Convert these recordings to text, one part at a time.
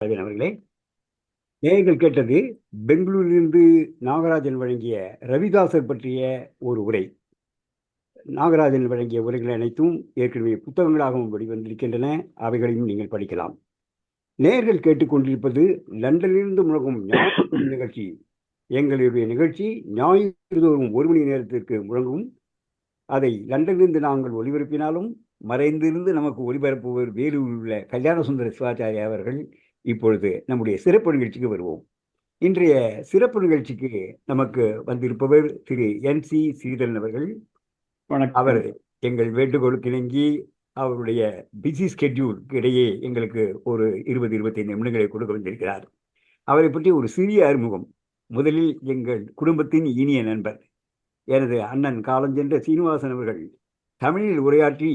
அவர்களே, நேயர்கள் கேட்டது பெங்களூரிலிருந்து நாகராஜன் வழங்கிய ரவிதாசர் பற்றிய ஒரு உரை. நாகராஜன் வழங்கிய உரைகள் அனைத்தும் ஏற்கனவே புத்தகங்களாகவும் வெளிவந்திருக்கின்றன. அவைகளையும் நீங்கள் படிக்கலாம். நேயர்கள் கேட்டுக்கொண்டிருப்பது லண்டனிலிருந்து முழங்கும் ஞாயிறு நிகழ்ச்சி. எங்களுடைய நிகழ்ச்சி ஞாயிறு தோறும் 1 மணி நேரத்திற்கு முழங்கும். அதை லண்டனிலிருந்து நாங்கள் ஒலிபரப்பினாலும் மறைந்திருந்து நமக்கு ஒலிபரப்புவர் வேலூரில் உள்ள கல்யாண சுந்தர சிவாச்சாரியா அவர்கள். இப்பொழுது நம்முடைய சிறப்பு நிகழ்ச்சிக்கு வருவோம். இன்றைய சிறப்பு நிகழ்ச்சிக்கு நமக்கு வந்திருப்பவர் திரு NC ஸ்ரீதரன் அவர்கள். அவர் எங்கள் வேண்டுகோளுக்கு இணங்கி அவருடைய பிஸி ஸ்கெட்யூலுக்கு இடையே எங்களுக்கு ஒரு 20-25 நிமிடங்களை கொடுக்க வந்திருக்கிறார். அவரை பற்றி ஒரு சிறிய அறிமுகம். முதலில் எங்கள் குடும்பத்தின் இனிய நண்பர், எனது அண்ணன் காலஞ்சென்ற சீனிவாசன் அவர்கள் தமிழில் உரையாற்றி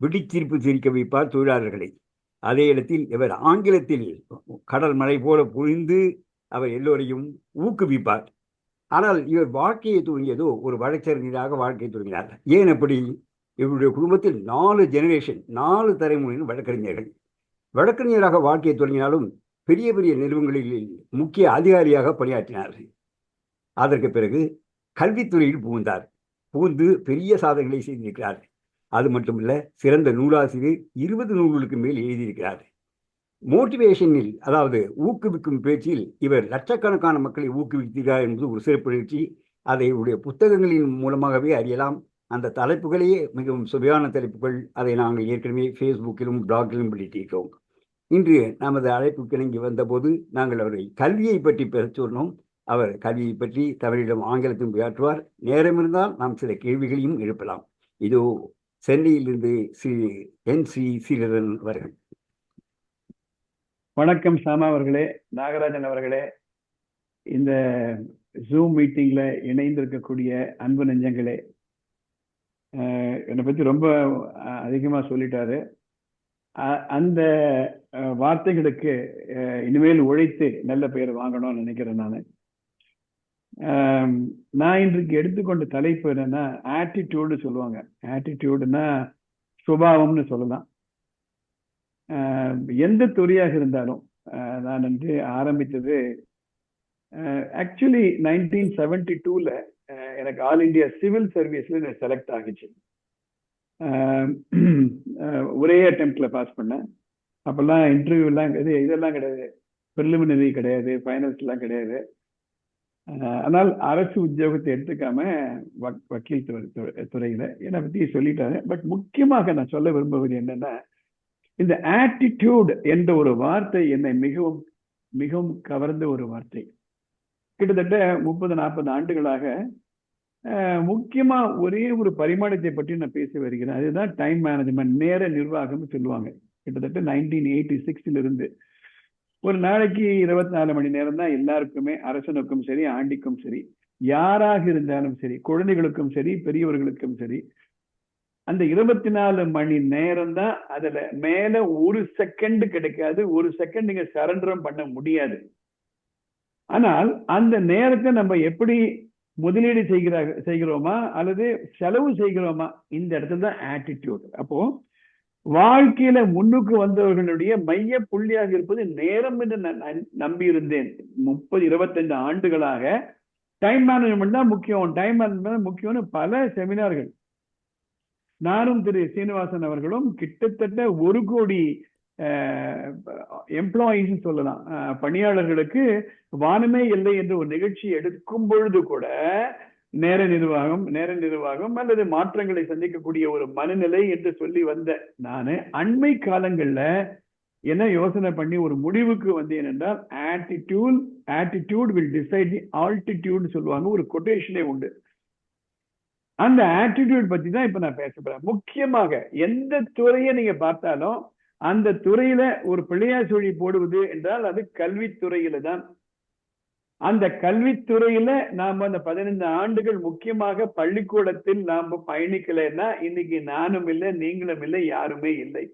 விடிச்சிரிப்பு சிரிக்க வைப்பார் தொழிலாளர்களை. அதே இடத்தில் இவர் ஆங்கிலத்தில் கடல் மழை போல பொழிந்து அவர் எல்லோரையும் ஊக்குவிப்பார். ஆனால் இவர் வாழ்க்கையை துவங்கியதோ ஒரு வழக்கறிஞராக வாழ்க்கையை துவங்கினார். ஏன் அப்படி? இவருடைய குடும்பத்தில் 4 ஜெனரேஷன், 4 தலைமுறையின் வழக்கறிஞர்கள். வழக்கறிஞராக வாழ்க்கையை தொடங்கினாலும் பெரிய பெரிய நிறுவனங்களில் முக்கிய அதிகாரியாக பணியாற்றினார். அதற்கு பிறகு கல்வித்துறையில் புகுந்து பெரிய சாதனைகளை செய்திருக்கிறார். அது மட்டுமல்ல, சிறந்த நூலாசிரியர், 20 நூல்களுக்கு மேல் எழுதியிருக்கிறார். மோட்டிவேஷனில், அதாவது ஊக்குவிக்கும் பேச்சில் இவர் லட்சக்கணக்கான மக்களை ஊக்குவிக்கிறார் என்பது ஒரு சிறப்பு நிகழ்ச்சி. அதை உடைய புத்தகங்களின் மூலமாகவே அறியலாம். அந்த தலைப்புகளையே மிகவும் சுவையான தலைப்புகள். அதை நாங்கள் ஏற்கனவே ஃபேஸ்புக்கிலும் பிளாகிலும் வெளியிட்டிருக்கிறோம். இன்று நமது அழைப்புக்கு இணங்கி வந்தபோது நாங்கள் அவரை கல்வியை பற்றி பேச சொன்னோம். அவர் கல்வியை பற்றி தமிழிலும் ஆங்கிலத்திலும் உரையாற்றுவார். நேரம் இருந்தால் நாம் சில கேள்விகளையும் எழுப்பலாம். இதோ சென்னையிலிருந்து ஸ்ரீ NC ஸ்ரீதரன் அவர்கள். வணக்கம் சாமா அவர்களே, நாகராஜன் அவர்களே, இந்த ஜூம் மீட்டிங்ல இணைந்திருக்கக்கூடிய அன்பு நெஞ்சங்களே, என்னை பத்தி ரொம்ப அதிகமா சொல்லிட்டாரு. அந்த வார்த்தைகளுக்கு இனிமேல் உழைத்து நல்ல பெயர் வாங்கணும்னு நினைக்கிறேன். நான் இன்றைக்கு எடுத்துக்கொண்ட தலைப்பு என்னன்னா ஆட்டிடியூடு சொல்லுவாங்க. ஆட்டிடியூடுனா சுபாவம்னு சொல்லலாம். எந்த துறையாக இருந்தாலும் நான் வந்து ஆரம்பித்தது ஆக்சுவலி 1972ல எனக்கு ஆல் இண்டியா சிவில் சர்வீஸ்ல செலக்ட் ஆகிச்சு. ஒரே அட்டெம்ப்ட்ல பாஸ் பண்ணேன். அப்பெல்லாம் இன்டர்வியூ எல்லாம் இதெல்லாம் கிடையாது, ப்ரிலிமினரி கிடையாது, ஃபைனல்ஸ் எல்லாம் கிடையாது. ஆனால் அரசு உத்தியோகத்தை எடுத்துக்காம வக்கீல் துறையில என்னை பத்தி சொல்லிட்டாரு. பட் முக்கியமாக நான் சொல்ல விரும்புவது என்னன்னா, இந்த ஆட்டிடியூட் என்ற ஒரு வார்த்தை என்னை மிகவும் மிகவும் கவர்ந்த ஒரு வார்த்தை. கிட்டத்தட்ட 30-40 ஆண்டுகளாக முக்கியமா ஒரே ஒரு பரிமாணத்தை பற்றி நான் பேசி வருகிறேன். அதுதான் டைம் மேனேஜ்மெண்ட், நேர நிர்வாகம் சொல்லுவாங்க. கிட்டத்தட்ட 1986 இருந்து ஒரு நாளைக்கு 24 மணி நேரம் தான் எல்லாருக்குமே, அரசனுக்கும் சரி, ஆண்டிக்கும் சரி, யாராக இருந்தாலும் சரி, குழந்தைகளுக்கும் சரி, பெரியவர்களுக்கும் சரி, அந்த 24 மணி நேரம் தான். அதுல மேல ஒரு செகண்ட் கிடைக்காது. ஒரு செகண்ட் நீங்க சரண்டரும் பண்ண முடியாது. ஆனால் அந்த நேரத்தை நம்ம எப்படி முதலீடு செய்கிறோமா அல்லது செலவு செய்கிறோமா, இந்த இடத்துல தான் ஆட்டிடியூட். அப்போ வாழ்க்கையில முன்னுக்கு வந்தவர்களுடைய மைய புள்ளியாக இருப்பது நேரம் என்று நான் நம்பி இருந்தேன். 30-25 ஆண்டுகளாக டைம் மேனேஜ்மெண்ட் தான் முக்கியம், டைம் மேனேஜ்மெண்ட் முக்கியம்னு பல செமினார்கள். நானும் திரு சீனிவாசன் அவர்களும் கிட்டத்தட்ட 1 கோடி எம்ப்ளாயிஸ் சொல்லலாம், பணியாளர்களுக்கு வானமே இல்லை என்று ஒரு நிகழ்ச்சி எடுக்கும் பொழுது கூட நேர நிர்வாகம் அல்லது மாற்றங்களை சந்திக்கக்கூடிய ஒரு மனநிலை என்று சொல்லி வந்த நானு அண்மை காலங்கள்ல என்ன யோசனை பண்ணி ஒரு முடிவுக்கு வந்தேன் என்றால், attitude will decide the altitude சொல்லுவாங்க. ஒரு கொட்டேஷனே உண்டு. அந்த ஆட்டிடியூட் பத்தி தான் இப்ப நான் பேச போறேன். முக்கியமாக எந்த துறையை நீங்க பார்த்தாலும் அந்த துறையில ஒரு பிள்ளையார் சொல்லி போடுவது என்றால் அது கல்வித்துறையில தான். அந்த கல்வித்துறையில நாம அந்த 15 ஆண்டுகள் முக்கியமாக பள்ளிக்கூடத்தில் நாம பயணிக்கலைன்னா இன்னைக்கு நானும் இல்லை, நீங்களும் இல்லை, யாருமே இல்லை.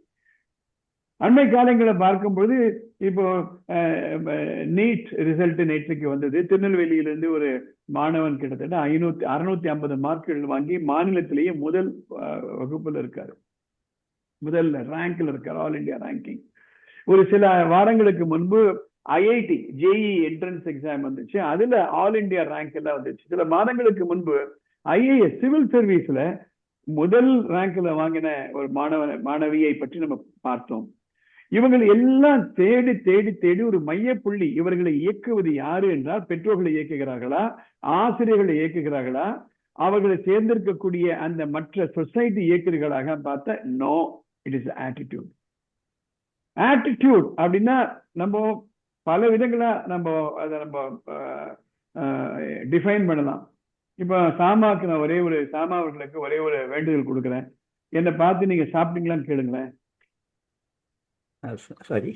அண்மை காலங்களை பார்க்கும்போது இப்போ நீட் ரிசல்ட் நேற்றுக்கு வந்தது. திருநெல்வேலியிலிருந்து ஒரு மாணவன் கிட்டத்தட்ட 650 மார்க்குகள் வாங்கி மாநிலத்திலேயே முதல் வகுப்புல இருக்காரு, முதல் ரேங்க்ல இருக்காரு, ஆல் இண்டியா ரேங்கிங். ஒரு சில வாரங்களுக்கு முன்பு ஐஐடி ஜேஇ என்ட்ரன்ஸ் எக்ஸாம் வந்துச்சு, அதுல ஆல் இந்தியா ரேங்க் எல்லாம் வந்துச்சு. சில மாதங்களுக்கு முன்பு ஐஏஎஸ் சிவில் சர்வீஸ்ல முதல் ரேங்க்ல வாங்கின ஒரு மாணவியை பற்றி நம்ம பார்த்தோம். இவங்களை எல்லாம் தேடி தேடி தேடி ஒரு மையப்புள்ளி, இவர்களை இயக்குவது யாரு என்றால் பெற்றோர்களை இயக்குகிறார்களா, ஆசிரியர்களை இயக்குகிறார்களா, அவர்களை தேர்ந்தெடுக்கக்கூடிய அந்த மற்ற சொசைட்டி இயக்குகிறார்களாக பார்த்தா no, it is attitude. Attitude அப்படின்னா நம்ம பல விதங்களா நம்ம அதை நம்ம டிஃபைன் பண்ணலாம். இப்ப சாமாவுக்கு நான் சாமா அவர்களுக்கு ஒரே ஒரு வேண்டுதல் கொடுக்குறேன், என்னை பார்த்து நீங்க சாப்பிட்டீங்களான்னு கேளுங்களேன். சாரி,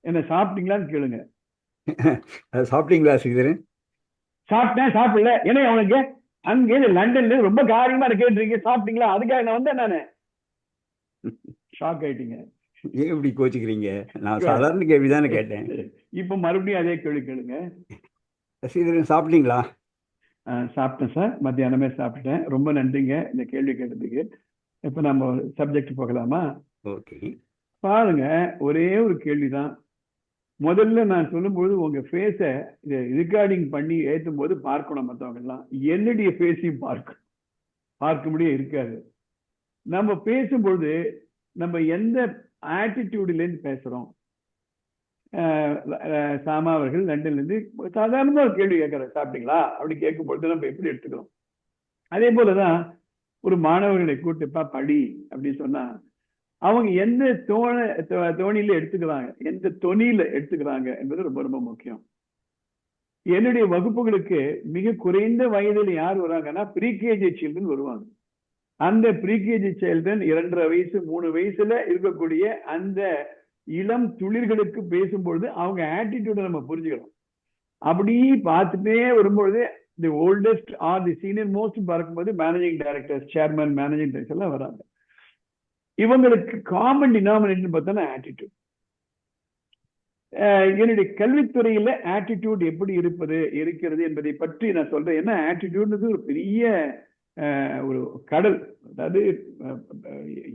என்ன சாப்பிட்டீங்களான்னு கேளுங்க. சாப்பிட்டீங்களா ஸ்ரீதரன்? சாப்பிட்டேன், சாப்பிடல. ஏன்னா அவனுக்கு அங்கே லண்டன்ல ரொம்ப காரியமா கேட்டுருக்கீங்க, சாப்பிட்டீங்களா? அதுக்காக நான் வந்தேன். நானு ஷாக் ஆயிட்டீங்க. ஏன் இப்படி கோச்சுக்கிறீங்க? நான் சாதாரண கேள்விதானே கேட்டேன். இப்ப மறுபடியும் அதே கேள்வி கேளுங்க. ஸ்ரீதரன் சாப்பிட்டீங்களா? சாப்பிட்டேன் சார், மத்தியானமே சாப்பிட்டேன். ரொம்ப நன்றிங்க இந்த கேள்வி கேட்டதுக்கு. இப்ப நம்ம சப்ஜெக்ட் போகலாமா? ஓகே. பாருங்க, ஒரே ஒரு கேள்விதான். முதல்ல நான் சொல்லும்போது உங்க ஃபேஸ ரெக்கார்டிங் பண்ணி ஏற்றும் போது பார்க்கணும். மற்றவங்க எல்லாம் என்னுடைய ஃபேஸையும் பார்க்க முடிய இருக்காது. நம்ம பேசும்பொழுது நம்ம எந்த ஆட்டிடியூட்ல இருந்து பேசுறோம்? சாமா அவர்கள் லண்டன்ல இருந்து சாதாரணமா ஒரு கேள்வி கேட்கறாரு, சாப்பிட்டீங்களா அப்படி கேட்கும் பொழுது நம்ம எப்படி எடுத்துக்கிறோம்? அதே போலதான் ஒரு மாணவர்களை கூட்டுப்பா படி அப்படின்னு சொன்னா அவங்க எந்த தோணியில எடுத்துக்கிறாங்க, எந்த தொனியில எடுத்துக்கிறாங்க என்பது ரொம்ப ரொம்ப முக்கியம். என்னுடைய வகுப்புகளுக்கு மிக குறைந்த வயதில் யார் வராங்கன்னா ப்ரீகேஜி சில்ட்ரன் வருவாங்க. அந்த ப்ரீகேஜி சில்ட்ரன் 2.5 வயசு 3 வயசுல இருக்கக்கூடிய அந்த இளம் துளிர்களுக்கு பேசும்பொழுது அவங்க ஆட்டிடியூட நம்ம புரிஞ்சுக்கிறோம். அப்படி பார்த்துட்டே வரும்பொழுது the oldest or the senior most பார்க்கும்போது managing directors, chairman, managing director எல்லாம் வராங்க. இவங்களுக்கு காமன் டினாமினேஷன் பார்த்தோன்னா ஆட்டிடியூட். என்னுடைய கல்வித்துறையில ஆட்டிடியூட் எப்படி இருக்கிறது என்பதை பற்றி நான் சொல்றேன். ஏன்னா ஆட்டிடியூட்ன்றது ஒரு பெரிய ஒரு கடல். அதாவது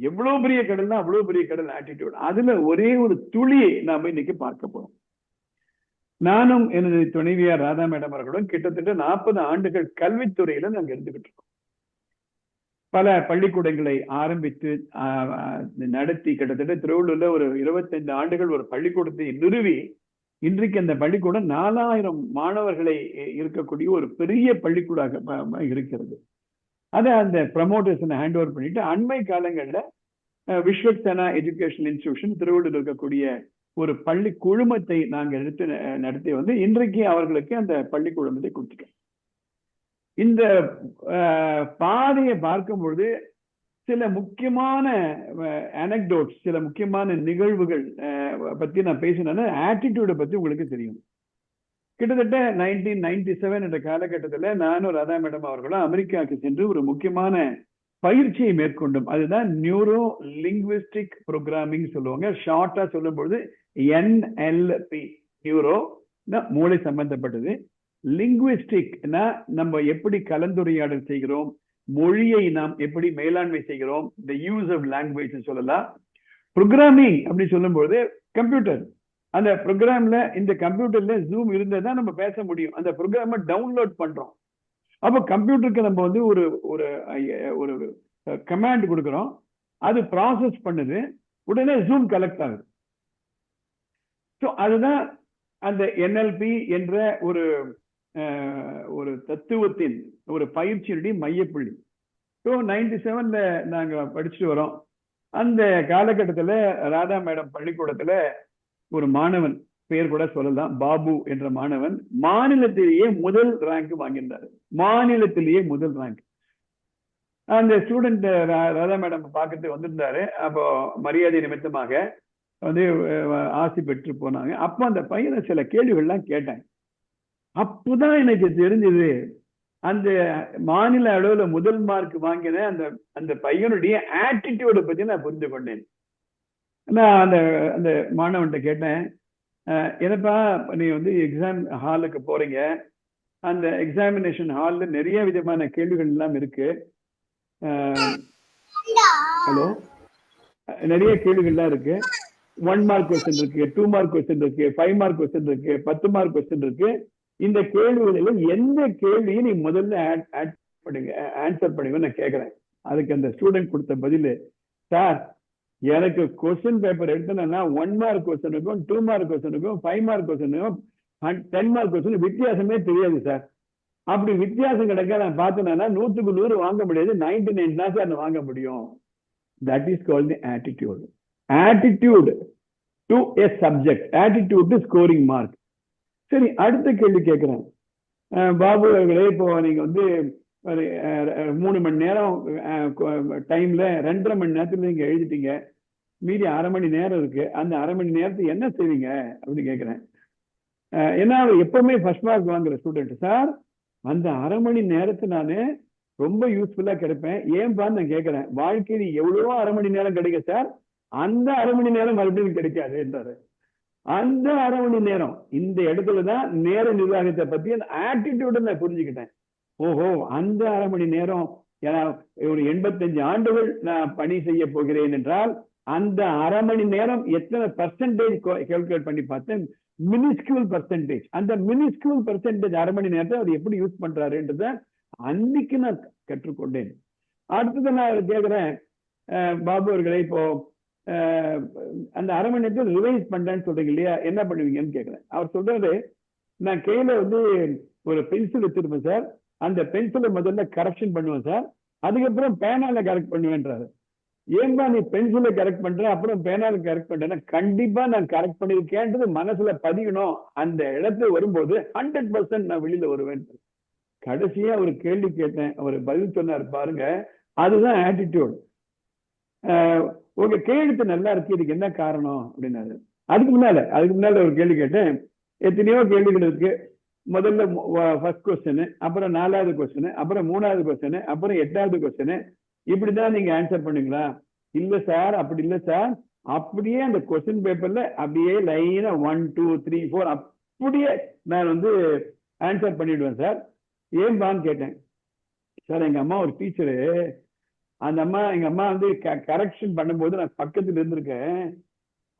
எவ்வளவு பெரிய கடல்னா அவ்வளவு பெரிய கடல் ஆட்டிடியூட். அதுல ஒரே ஒரு துளியை நாம இன்னைக்கு பார்க்க போறோம். நானும் எனது துணைவியார் ராதா மேடம் அவர்களுடன் கிட்டத்தட்ட 40 ஆண்டுகள் கல்வித்துறையில நாங்க இருந்துகிட்டு இருக்கோம். பல பள்ளிக்கூடங்களை ஆரம்பித்து நடத்தி கிட்டத்தட்ட திருவள்ளூர்ல ஒரு 25 ஆண்டுகள் ஒரு பள்ளிக்கூடத்தை நிறுவி இன்றைக்கு அந்த பள்ளிக்கூடம் 4000 மாணவர்களை இருக்கக்கூடிய ஒரு பெரிய பள்ளிக்கூடம் இருக்கிறது. அதை அந்த ப்ரமோட்டர்ஸ் ஹேண்ட் ஓவர் பண்ணிட்டு அண்மை காலங்கள்ல விஸ்வக்சேனா எஜுகேஷனல் இன்ஸ்டிடியூஷன் திருவள்ளூர் இருக்கக்கூடிய ஒரு பள்ளி குழுமத்தை நாங்கள் நடத்தி வந்து இன்றைக்கு அவர்களுக்கு அந்த பள்ளி குழுமத்தை கொடுத்துட்டோம். இந்த பாதையை பார்க்கும் பொழுது சில முக்கியமான அனெக்டோட்ஸ், சில முக்கியமான நிகழ்வுகள் பத்தி நான் பேசினேன்னா ஆட்டிடியூடை பத்தி உங்களுக்கு தெரியும். கிட்டத்தட்ட 1997 என்ற காலகட்டத்தில் நானும் ராதா மேடம் அவர்களும் அமெரிக்காவுக்கு சென்று ஒரு முக்கியமான பயிற்சியை மேற்கொண்டோம். அதுதான் நியூரோ லிங்குவிஸ்டிக் ப்ரோக்ராமிங் சொல்லுவாங்க. ஷார்ட்டா சொல்லும் பொழுது NLP. நியூரோ மூளை சம்பந்தப்பட்டது, லிங்குவிஸ்டிக்னா நம்ம எப்படி கலந்துரையாடல் செய்கிறோம், மொழியை நாம் எப்படி மேலாண்மை செய்கிறோம், த யூஸ் ஆஃப் லாங்குவேஜ் சொல்லலாம். ப்ரோக்ராமிங் அப்படி சொல்லும்போது கம்ப்யூட்டர், அந்த ப்ரோக்ராம்ல இந்த கம்ப்யூட்டர்ல ஜூம் இருந்தா நம்ம பேச முடியும். அந்த ப்ரோக்ராமை டவுன்லோட் பண்றோம். அப்போ கம்ப்யூட்டருக்கு நம்ம வந்து ஒரு ஒரு கமாண்ட் கொடுக்குறோம், அது ப்ராசஸ் பண்ணுது, உடனே ஜூம் கலெக்ட் ஆகுது. ஸோ அதுதான் அந்த NLP என்ற ஒரு தத்துவத்தின் ஒரு பயிற்சியினுடைய மையப்புள்ளி. ஸோ 97ல நாங்க படிச்சுட்டு வரோம். அந்த காலகட்டத்தில் ராதா மேடம் பள்ளிக்கூடத்துல ஒரு மாணவன், பெயர் கூட சொல்லலாம், பாபு என்ற மாணவன் மாநிலத்திலேயே முதல் ரேங்க் வாங்கியிருந்தாரு. மாநிலத்திலேயே முதல் ரேங்க். அந்த ஸ்டூடெண்ட் ராதா மேடம் பார்க்கறதுக்கு வந்திருந்தாரு. அப்போ மரியாதை நிமித்தமாக வந்து ஆசி பெற்று போனாங்க. அப்போ அந்த பையனை சில கேள்விகள்லாம் கேட்டேன். அப்போதான் எனக்கு தெரிஞ்சது அந்த மாநில அளவுல முதல் மார்க் வாங்கின அந்த பையனுடைய ஆட்டிடியூட பத்தி நான் புரிந்து கொண்டேன். நான் அந்த மாணவன்கிட்ட கேட்டேன், என்னப்பா நீ வந்து எக்ஸாம் ஹாலுக்கு போறீங்க, அந்த எக்ஸாமினேஷன் ஹால்ல நிறைய விதமான கேள்விகள் எல்லாம் இருக்கு, ஹலோ, நிறைய கேள்விகள்லாம் இருக்கு, 1 மார்க் கொஸ்டின் இருக்கு, 2 மார்க் கொஸ்டின் இருக்கு, 5 மார்க் கொஸ்டின் இருக்கு, 10 மார்க் கொஸ்டின் இருக்கு. இந்த கேள்விகளில் எந்த கேள்வியை நீ முதல்ல ஆன்சர் பண்ணுங்க நான் கேட்கிறேன். அதுக்கு அந்த ஸ்டூடெண்ட் கொடுத்த பதில், சார் எனக்கு கொஸ்டின் பேப்பர் எடுத்தேன்னா 1 மார்க் கொஸ்டினுக்கும் 2 மார்க் கொஸ்டினுக்கும் 5 மார்க் கொஸ்டினுக்கும் 10 மார்க் கொஸ்டின் வித்தியாசமே தெரியாது சார். அப்படி வித்தியாசம் கிடைக்க நான் பார்த்தேன்னா 100க்கு 100 வாங்க முடியாது, 99 தான் சார் வாங்க முடியும். That is called the attitude. Attitude to a subject, attitude to scoring mark. சரி, அடுத்த கேள்வி கேட்கிறேன். பாபு அவர்களே, இப்போ நீங்க வந்து 3 மணி நேரம் டைம்ல 2.5 மணி நேரத்துல நீங்க எழுதிட்டீங்க, மீதி 1/2 மணி நேரம் இருக்கு. அந்த 1/2 மணி நேரத்துக்கு என்ன செய்வீங்க அப்படின்னு கேட்கிறேன். ஏன்னா அவர் எப்பவுமே ஃபர்ஸ்ட் மார்க் வாங்குற ஸ்டூடெண்ட். சார் அந்த 1/2 மணி நேரத்தை நான் ரொம்ப யூஸ்ஃபுல்லா கிடைப்பேன். ஏன்பான்னு நான் கேட்கிறேன். வாழ்க்கையில் எவ்வளவோ 1/2 மணி நேரம் கிடைக்கும் சார், அந்த 1/2 மணி நேரம் மறுபடியும் கிடைக்காது என்றாரு. அந்த 1/2 மணி நேரம் இந்த இடத்துலதான் நேர நிர்வாகத்தை பத்தி அந்த ஆட்டிடியூட நான் புரிஞ்சுக்கிட்டேன். ஓஹோ, அந்த 1/2 மணி நேரம் ஒரு 85 ஆண்டுகள் நான் பணி செய்ய போகிறேன் என்றால் அந்த 1/2 மணி நேரம் எத்தனை பர்சன்டேஜ் கால்குலேட் பண்ணி பார்த்தேன். Minuscule percentage. அந்த மினிஸ்கியூல் பர்சன்டேஜ் 1/2 மணி நேரத்தை அவர் எப்படி யூஸ் பண்றாருன்றத அன்னைக்கு நான் கற்றுக்கொண்டேன். அடுத்தது நான் கேட்கிறேன், பாபு அவர்களே, இப்போ அந்த 1/2 மணி நேரத்தை ரிவைஸ் பண்றேன்னு சொல்றீங்க இல்லையா, என்ன பண்ணுவீங்கன்னு கேட்கிறேன். அவர் சொல்றாரு, நான் கையில வந்து ஒரு பென்சில் வச்சிருப்பேன் சார், அந்த பென்சிலை முதல்ல கரெக்ஷன் பண்ணுவேன் சார், அதுக்கப்புறம் பேனால கரெக்ட் பண்ணுவேன்றாரு. ஏன்பா நீ பென்சிலை கரெக்ட் பண்ற அப்புறம் பேனால கரெக்ட் பண்றேன்னா, கண்டிப்பா நான் கரெக்ட் பண்ணிருக்கேன்றது மனசுல பதியணும். அந்த இடத்துல வரும்போது 100% நான் வெளியில வருவேன். கடைசியா ஒரு கேள்வி கேட்டேன், அவர் பதில் சொன்னார் பாருங்க, அதுதான் ஆட்டிடியூட். உங்க கையெழுத்து நல்லா இருக்கு, இதுக்கு என்ன காரணம் அப்படின்னாரு. அதுக்கு முன்னால ஒரு கேள்வி கேட்டேன். எத்தனையோ கேள்விகள் இருக்கு. முதல்ல ஃபர்ஸ்ட் கொஸ்டின், அப்புறம் 4வது கொஸ்டின், அப்புறம் 3வது கொஸ்டின், அப்புறம் 8வது கொஸ்டின், இப்படிதான் நீங்க ஆன்சர் பண்ணுவீங்களா? இல்ல சார், அப்படி இல்ல சார், அப்படியே அந்த கொஸ்டின் பேப்பர்ல அப்படியே லைனா 1 2 3 4 அப்படியே நான் வந்து ஆன்சர் பண்ணிடுவேன் சார். ஏன்பான்னு கேட்டேன். சார் எங்க அம்மா ஒரு டீச்சரு, அந்த அம்மா எங்க அம்மா வந்து கரெக்ஷன் பண்ணும்போது நான் பக்கத்துல இருந்திருக்கேன்.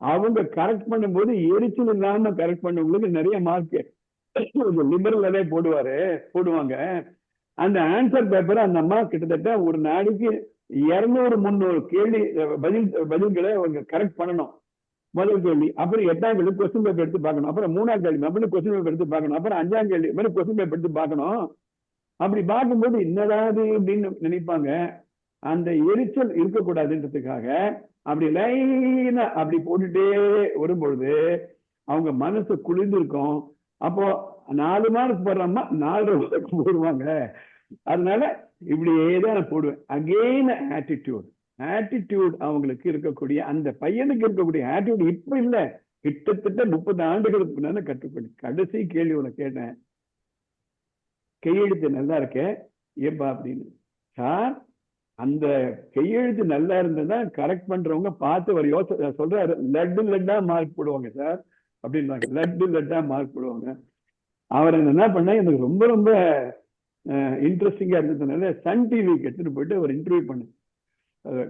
அவங்க கரெக்ட் பண்ணும்போது எரிச்சல் இல்லாம கரெக்ட் பண்ணவங்களுக்கு நிறைய மார்க் லிபரலாவே போடுவாங்க. அந்த ஆன்சர் பேப்பர் அந்த அம்மா கிட்டத்தட்ட ஒரு நாளைக்கு 200-300 கேள்வி பதில்களை அவங்க கரெக்ட் பண்ணணும். முதல் கேள்வி, அப்புறம் 8ஆம் கேள்வி கொஸ்டின் பேப்பர் எடுத்து பார்க்கணும், அப்புறம் 3ஆம் கேள்வி அப்புறம் கொஸ்டின் பேப்பர் எடுத்து பார்க்கணும், அப்புறம் 5ஆம் கேள்வி மாதிரி கொஸ்டின் பேப்பர் எடுத்து பார்க்கணும். அப்படி பார்க்கும்போது என்னடாது அப்படின்னு நினைப்பாங்க. அந்த எரிச்சல் இருக்கக்கூடாதுன்றதுக்காக அப்படி லைனா அப்படி போட்டுட்டே வரும்பொழுது அவங்க மனசு குளிர்ந்து இருக்கும். அப்போ 4 மார்க் போடுறோம்மா 4 மார்க் போடுவாங்க. அதனால இப்படியே தான் நான் போடுவேன். அகெயின் ஆட்டிடியூட் அவங்களுக்கு இருக்கக்கூடிய, அந்த பையனுக்கு இருக்கக்கூடிய ஆட்டிடியூட் இப்ப இல்ல, கிட்டத்தட்ட 30 ஆண்டுகளுக்கு முன்னால கற்றுக்கொண்டு. கடைசி கேள்வி உனக்கு கேட்டேன், கையெழுத்து நல்லா இருக்க ஏப்பா அப்படின்னு. சார் அந்த கையெழுத்து நல்லா இருந்ததுன்னா கரெக்ட் பண்றவங்க பார்த்து ஒரு யோசனை சொல்றாரு, லட்டா மார்க் போடுவாங்க சார் அப்படின்றாங்க. லட்டா மார்க் போடுவாங்க. அவர் என்ன பண்ண, எனக்கு ரொம்ப ரொம்ப இன்ட்ரெஸ்டிங்கா இருந்ததுனால சன் டிவிக்கு எடுத்துட்டு போயிட்டு ஒரு இன்டர்வியூ பண்ண,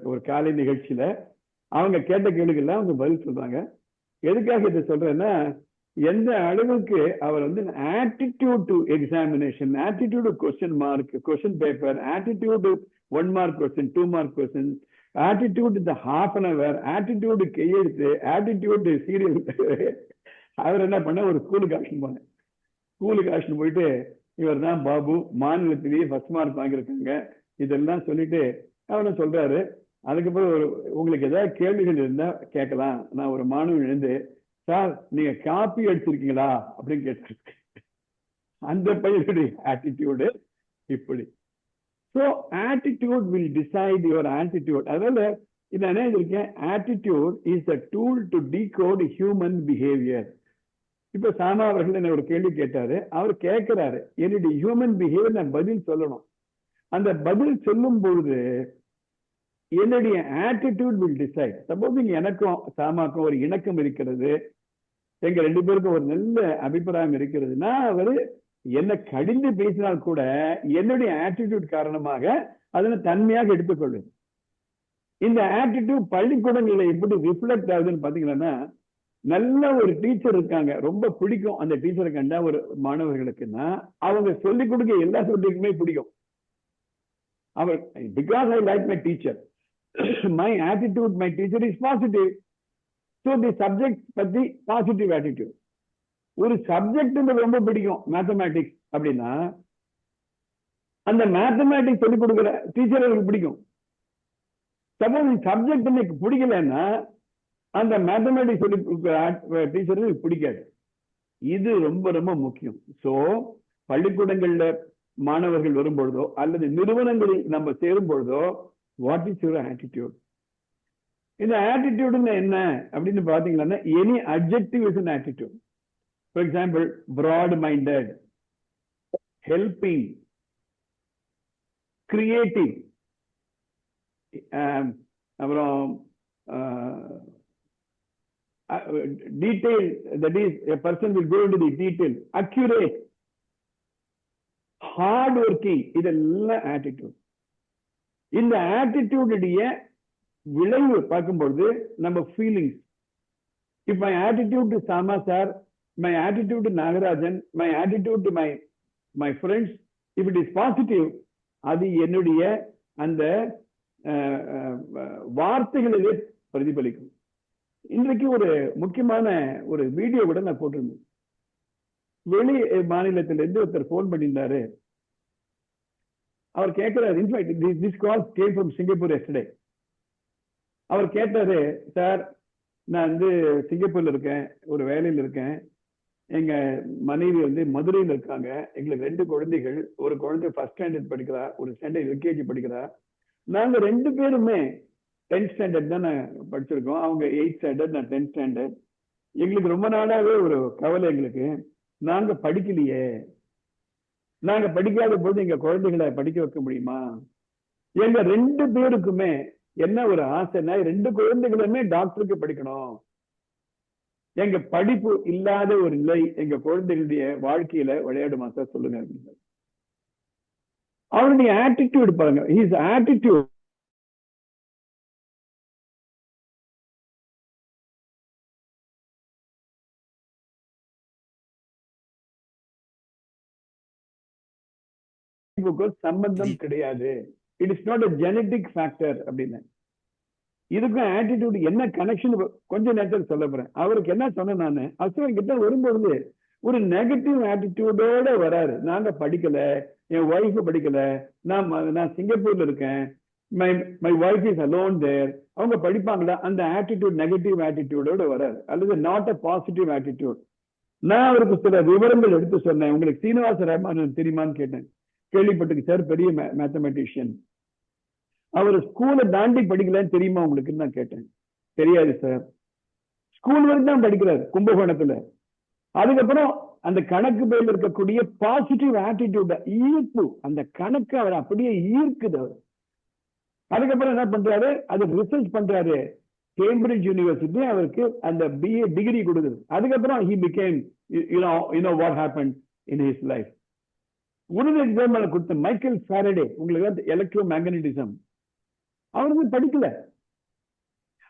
ஒரு காலை நிகழ்ச்சியில. அவங்க கேட்ட கேள்விகள்லாம் அவங்க பதில் சொல்றாங்க. எதுக்காக இதை சொல்றேன்னா, எந்த அளவுக்கு அவர் வந்து attitude to examination, attitude question mark, question paper, attitude 1 mark question, 2 mark question, attitude இந்த ½ an hour, ஆட்டிடியூட் கையெழுத்து, ஆட்டிடியூட் சீரியல். அவர் என்ன பண்ண, ஒரு ஸ்கூலுக்கு அழைச்சிட்டு போயிட்டு, இவர் தான் பாபு, மாநிலத்திலேயே ஃபர்ஸ்ட் மார்க் வாங்கியிருக்காங்க, இதெல்லாம் சொல்லிட்டு அவரும் சொல்றாரு. அதுக்கப்புறம் உங்களுக்கு ஏதாவது கேள்விகள் இருந்தா கேட்கலாம். நான் ஒரு மாணவன் எழுந்து, சார் நீங்க காப்பி அடிச்சிருக்கீங்களா அப்படின்னு கேட்டிருக்கேன். அந்த பையனுடைய ஆட்டிடியூடு இப்படி. So attitude will decide your attitude. அதனால நான் என்ன இருக்கேன், attitude is a tool to decode human behaviour. இப்ப சாமா அவர்கள் என்ன ஒரு கேள்வி கேட்டாரு. அவர் கேட்கிறாரு, என்னுடைய ஹியூமன் பிஹேவியர் நான் பதில் சொல்லணும். அந்த பதில் சொல்லும் பொழுது என்னுடைய ஆட்டிடியூட் வில் டிசைட். சப்போஸ் எனக்கும் சாமாக்கும் ஒரு இணக்கம் இருக்கிறது, எங்க 2 பேருக்கும் ஒரு நல்ல அபிப்பிராயம் இருக்கிறதுனா, அவரு என்ன கடிந்து பேசினால் கூட என்னுடைய ஆட்டிடியூட் காரணமாக அதனை தன்மையாக எடுத்துக்கொள்வது. இந்த ஆட்டிடியூட் பள்ளிக்கூடங்களில் எப்படி ரிஃப்ளெக்ட் ஆகுதுன்னு பாத்தீங்கன்னா, நல்ல ஒரு டீச்சர் இருக்காங்க, ரொம்ப பிடிக்கும் அந்த டீச்சரை கண்டா ஒரு மாணவர்களுக்குன்னா, அவங்க சொல்லிக் கொடுக்க எல்லா சப்ஜெக்டுமே பிடிக்கும். அவர் because I like my teacher, my attitude my teacher is positive. So the subject பத்தி பாசிட்டிவ் ஆட்டிடியூட். ஒரு சப்ஜெக்ட் ரொம்ப பிடிக்கும் மேத்தமேட்டிக்ஸ் அப்படின்னா, அந்த மேத்தமேட்டிக்ஸ் சொல்லிக் கொடுக்குற டீச்சர் எனக்கு பிடிக்கும். சப்போஸ் சப்ஜெக்ட் எனக்கு பிடிக்கலன்னா அந்த மேத்தமேட்டிக்ஸ் சொல்லி கொடுக்குற டீச்சருக்கு பிடிக்காது. இது ரொம்ப ரொம்ப முக்கியம். ஸோ பள்ளிக்கூடங்கள்ல மாணவர்கள் வரும்பொழுதோ அல்லது நிறுவனங்களில் நம்ம சேரும் பொழுதோ, வாட் இஸ் யுவர் ஆட்டிடியூட்? இந்த ஆட்டிடியூடுன்னு என்ன அப்படின்னு பாத்தீங்கன்னா, any adjective is an attitude. For example, broad-minded, helping, creative, அப்புறம் detail, that is a person will go into the detail, accurate, hard working, இதெல்லாம் ஆட்டிடியூட். இந்த ஆட்டிடியூடைய விளைவு பார்க்கும்பொழுது நம்ம feelings, if my attitude to Sama sir, my attitude to Nagarajan, my attitude to my friends, if it is positive, அது என்னுடைய அந்த வார்த்தைகளிலே பிரதிபலிக்கும். இன்றைக்கு ஒரு முக்கியமான ஒரு வீடியோ கூட நான் போட்டிருந்தேன். வெளி மாநிலத்திலிருந்து ஒருத்தர் போன் பண்ணியிருந்தாரு. அவர் கேட்கிறாரு, in fact this call came from Singapore yesterday. அவர் கேட்டாரு, சார் நான் சிங்கப்பூர்ல இருக்கேன், ஒரு வேலையில் இருக்கேன், எங்க மனைவி மதுரையில் இருக்காங்க, எங்களுக்கு 2 குழந்தைகள், ஒரு குழந்தை ஃபர்ஸ்ட் ஸ்டாண்டர்ட் படிக்கிறா, ஒரு ஸ்டாண்டர்ட் எல்கேஜி படிக்கிறா, நாங்க 2 பேருமே 10th ஸ்டாண்டர்ட் தான் படிச்சிருக்கோம், அவங்க 8th ஸ்டாண்டர்ட், நான் 10th ஸ்டாண்டர்ட். எங்களுக்கு ரொம்ப நாளாவே ஒரு கவலை, எங்களுக்கு நாங்க படிக்கலையே, நாங்க படிக்காத போது எங்க குழந்தைகளை படிக்க வைக்க முடியுமா? எங்க 2 பேருக்குமே என்ன ஒரு ஆசைன்னா, 2 குழந்தைகளுமே டாக்டருக்கு படிக்கணும். எங்க படிப்பு இல்லாத ஒரு நிலை எங்க குழந்தைகளுடைய வாழ்க்கையில விளையாடுமா சார், சொல்லுங்க. அவருடைய ஆட்டிடியூட் பாருங்க, ஹிஸ் ஆட்டிடியூட் சம்பந்தம் கிடையாது. It is not a genetic factor அப்படின்னு. இதுக்கும் ஆட்டிடியூட் என்ன கனெக்ஷன் கொஞ்ச நேரத்தில் சொல்ல போறேன். அவருக்கு என்ன சொன்னேன் நானு, அசுவன் கிட்ட வரும்பொழுது ஒரு நெகட்டிவ் ஆட்டிடியூடோட வராரு. நாங்க படிக்கல, என் ஒய்ஃப் படிக்கல, நான் சிங்கப்பூர்ல இருக்கேன், மை ஒய்ஃப் இஸ் அலோன் தேர், அவங்க படிப்பாங்களா, அந்த ஆட்டிடியூட் நெகட்டிவ் ஆட்டிடியூடோட வராரு, அல்லது நாட் அ பாசிட்டிவ் ஆட்டிடியூட். நான் அவருக்கு சில விவரங்கள் எடுத்து சொன்னேன். உங்களுக்கு சீனிவாச ராமன் தெரியுமான்னு கேட்டேன். கேள்விப்பட்டிருக்கு சார், பெரிய மேத்தமெட்டிஷியன். அவர் ஸ்கூலை தாண்டி படிக்கலன்னு தெரியுமா உங்களுக்கு நான் கேட்டேன். தெரியாது சார். ஸ்கூல் வரைக்கும் தான் படிக்கிறார் கும்பகோணத்துல. அதுக்கப்புறம் அந்த கணக்கு பேர்ல இருக்கக்கூடிய பாசிட்டிவ் ஆட்டிடியூட், ஈர்ப்பு, அந்த கணக்கு அவர் அப்படியே ஈர்க்குது அவர். அதுக்கப்புறம் என்ன பண்றாரு, அது ரிசர்ச் பண்றாரு, கேம்பிரிட்ஜ் யூனிவர்சிட்டி அவருக்கு அந்த BA டிகிரி கொடுக்குது. அதுக்கப்புறம் he became, you know what happened in his life. ஒரு எக்ஸாம்பிள் கொடுத்த மைக்கேல் ஃபாரடே, உங்களுக்கு எலக்ட்ரோ மேக்னட்டிசம், அவருக்கு படிக்கல.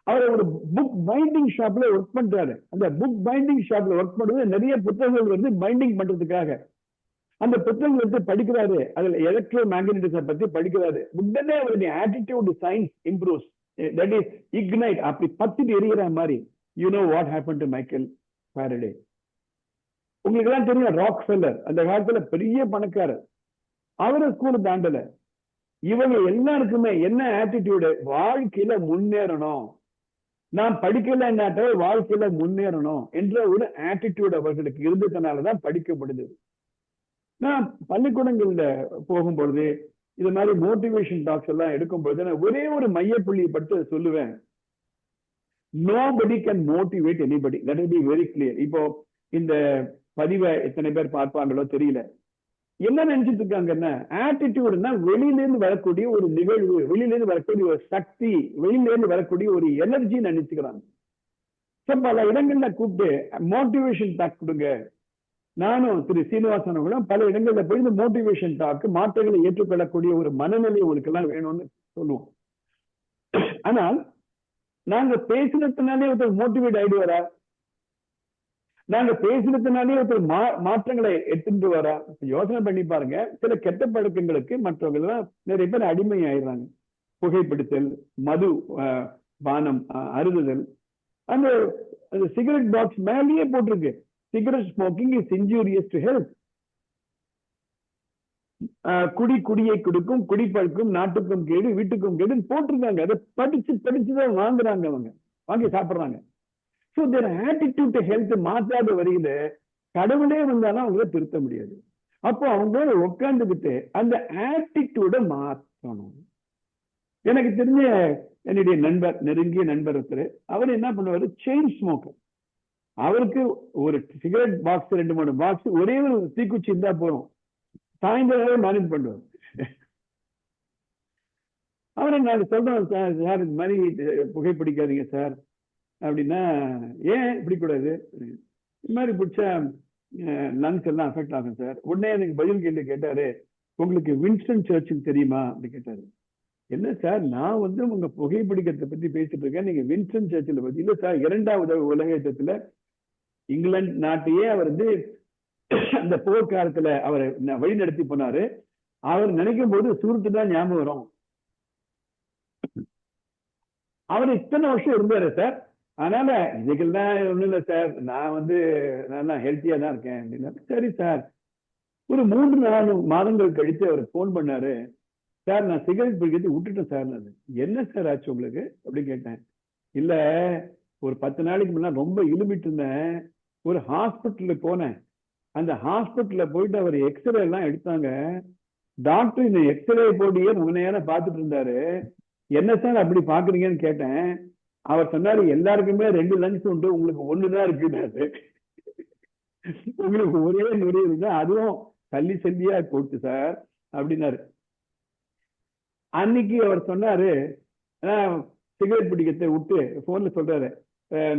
அவர் ஒரு புக் பைண்டிங் ஷாப்ல ஒர்க் பண்றாரு. அந்த புக் பைண்டிங் ஷாப்ல ஒர்க் பண்றது நிறைய புத்தகங்கள் பைண்டிங் பண்றதுக்காக அந்த புத்தகங்கள் எடுத்து படிக்கிறாரு. அதுல எலக்ட்ரோ மேக்னட்டிசம் பத்தி படிக்கிறாரு. உடனே அவருடைய attitude science improves, that is ignite, அப்படி பத்திட்டு எரிகிற மாதிரி. You know what happen to Michael Faraday? உங்களுக்கு எல்லாம் தெரியும், ராக் ஃபெல்லர், அந்த காலத்துல பெரிய பணக்காரர், அவரை ஸ்கூலு தாண்டல. இவங்க எல்லாருக்குமே என்ன ஆட்டிடியூடு, வாழ்க்கையில முன்னேறணும், நான் படிக்கலன்னாட்ட வாழ்க்கையில முன்னேறணும் என்ற ஒரு ஆட்டிடியூட் அவர்களுக்கு இருந்ததுனாலதான் படிக்கப்படுது. நான் பள்ளிக்கூடங்கள்ல போகும்பொழுது இது மாதிரி மோட்டிவேஷன் டாக்ஸ் எல்லாம் எடுக்கும் பொழுது நான் ஒரே ஒரு மையப்புள்ளியை பற்றி சொல்லுவேன். nobody can motivate anybody, let it be very clear. இப்போ இந்த பதிவை எத்தனை பேர் பார்ப்பாங்களோ தெரியல. என்ன நினைச்சிட்டு இருக்காங்கன்னா, ஆட்டிடியூட்னா வெளியில இருந்து வரக்கூடிய ஒரு நிகழ்வு, வெளியில இருந்து வரக்கூடிய ஒரு சக்தி, வெளியில இருந்து வரக்கூடிய ஒரு எனர்ஜி நினைச்சுக்கிறாங்க. பல இடங்கள்ல கூப்பிட்டு மோட்டிவேஷன் டாக் கொடுங்க. நானும் திரு சீனிவாசனும் பல இடங்கள்ல போய் இந்த மோட்டிவேஷன் டாக், மாற்றங்களை ஏற்றுக்கொள்ளக்கூடிய ஒரு மனநிலை உங்களுக்கு எல்லாம் வேணும்னு சொல்லுவோம். ஆனால் நாங்க பேசினதுனாலே ஒருத்தர் மோட்டிவேட் ஆயிடுவாரா? நாங்க பேசினதுனாலே ஒருத்தர் மாற்றங்களை எடுத்துட்டு வரா? யோசனை பண்ணி பாருங்க. சில கெட்ட பழக்கங்களுக்கு மற்றவங்க எல்லாம் நிறைய பேர் அடிமை ஆயிடுறாங்க. புகைப்பிடித்தல், மது பானம் அருந்துதல். அந்த சிகரெட் பாக்ஸ் மேலேயே போட்டிருக்கு, cigarette smoking is injurious to health. குடியை கொடுக்கும், குடிப்பழக்கும் நாட்டுக்கும் கேடு வீட்டுக்கும் கேடுன்னு போட்டிருக்காங்க. அதை படிச்சுதான் வாங்குறாங்க, அவங்க வாங்கி சாப்பிடுறாங்க. So their attitude to health மாற்றாத வரையில கடவுளே வந்தாலும் அவங்கள திருத்த முடியாது. அப்போ அவங்க உட்காந்துக்கிட்டு அந்த ஆட்டிடியூட மாற்றணும். எனக்கு தெரிஞ்ச என்னுடைய நண்பர், நெருங்கிய நண்பர் ஒருத்தர், அவர் என்ன பண்ணுவாரு, செயின் ஸ்மோக்கர். அவருக்கு ஒரு சிகரெட் பாக்ஸ் 2-3 பாக்ஸ், ஒரே ஒரு தீக்குச்சி இருந்தா போறோம், சாயந்தரம் மேனேஜ் பண்ணுவார். அவரை நான் சொல்றேன், சார் இந்த மாதிரி புகைப்பிடிக்காதீங்க சார் அப்படின்னா, ஏன் பிடிக்கூடாது? இந்த மாதிரி பிடிச்சா லங்ஸ் எல்லாம் அஃபெக்ட் ஆகும் சார். உடனே எனக்கு பதில் கேள்வி கேட்டாரு, உங்களுக்கு வின்ஸ்டன் சர்ச்சில் தெரியுமா அப்படி கேட்டாரு. என்ன சார், நான் உங்க புகைப்பிடிக்கிறத பத்தி பேசிட்டு இருக்கேன், நீங்க வின்ஸ்டன் சர்ச்சில் பத்தி? இல்ல சார், 2வது உலக யுத்தத்துல இங்கிலாந்து நாட்டையே அவர் அந்த போர்க்காலத்துல அவர் வழி நடத்தி போனாரு. அவர் நினைக்கும் போது சூரத்து தான் ஞாபகம் வரும். அவர் இத்தனை வருஷம் இருந்தாரு சார், அதனால இதுக்கெல்லாம் ஒண்ணும் இல்லை சார், நான் நான் ஹெல்த்தியா தான் இருக்கேன் அப்படின்னா. சரி சார். ஒரு 3-4 மாதங்கள் கழித்து அவர் போன் பண்ணாரு, சார் நான் சிகரெட் பிடிக்கிறது விட்டுட்டேன் சார். என்ன சார் ஆச்சு உங்களுக்கு அப்படி கேட்டேன். இல்ல, ஒரு 10 நாளைக்கு முன்னாடி ரொம்ப இழுமிட்டு இருந்தேன், ஒரு ஹாஸ்பிட்டலுக்கு போனேன். அந்த ஹாஸ்பிட்டல்ல போயிட்டு அவர் எக்ஸ்ரே எல்லாம் எடுத்தாங்க. டாக்டர் இந்த எக்ஸ்ரே போட்டியே ரொம்ப நேரம் பார்த்துட்டு இருந்தாரு. என்ன சார் அப்படி பாக்குறீங்கன்னு கேட்டேன். அவர் சொன்னாரு, எல்லாருக்குமே 2 லங்ஸ் உண்டு, உங்களுக்கு 1 தான் இருக்குன்னாரு. உங்களுக்கு ஒரே நுரையீரல் தான், அதுவும் சல்லியா போட்டு சார் அப்படின்னாரு. அன்னைக்கு அவர் சொன்னாரு, சிகரெட் பிடிக்கிறத விட்டு போன்ல சொல்றாரு,